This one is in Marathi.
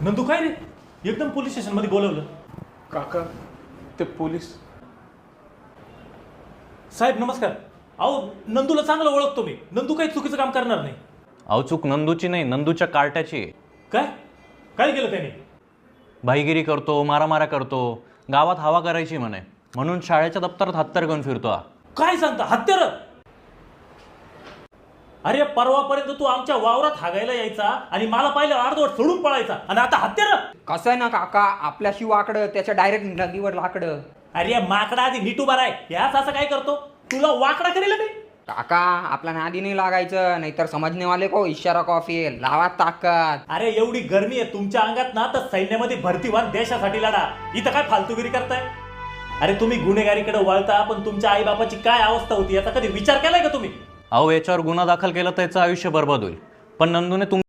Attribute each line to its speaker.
Speaker 1: नंदू काय रे एकदम पोलीस स्टेशन मध्ये बोलवलं?
Speaker 2: काका ते पोलीस
Speaker 1: साहेब नमस्कार. अहो नंदूला चांगलं ओळखतो मी. नंदू काही चुकीचं काम करणार नाही.
Speaker 3: अहो चूक नंदूची नाही, नंदूच्या कार्ट्याची आहे.
Speaker 1: काय काय केलं त्याने?
Speaker 3: भाईगिरी करतो, मारामारा करतो, गावात हवा करायची म्हणे, म्हणून शाळेच्या दप्तरात हत्यार घेऊन फिरतो हा.
Speaker 1: काय सांगता? हत्यार? अरे परवापर्यंत तू आमच्या वावरात हागायला यायचा आणि मला पाहिलं अर्धवट सोडून पळायचा आणि आता हत्यार?
Speaker 4: कसं आहे ना काका, आपल्याशी वाकडं त्याच्या डायरेक्ट नदीवर लाकडं.
Speaker 1: अरे माकडा आधी नीट उभा राय. ह्याच असं काय करतो? तुला वाकडा करेल मी?
Speaker 4: काका आपल्या नादी नाही लागायचं, नाहीतर समजनेवाले को इशारा कॉफी लावा ताकद.
Speaker 1: अरे एवढी गरमी आहे तुमच्या अंगात ना, तर सैन्यामध्ये भरती व्हा, देशासाठी लढा. इथं काय फालतूगिरी करताय? अरे तुम्ही गुन्हेगारीकडे वळता, पण तुमच्या आई बापाची काय अवस्था होती याचा कधी विचार केलाय का तुम्ही?
Speaker 3: अहो याच्यावर गुन्हा दाखल केला तर याचं आयुष्य बर्बाद होईल. पण नंदूने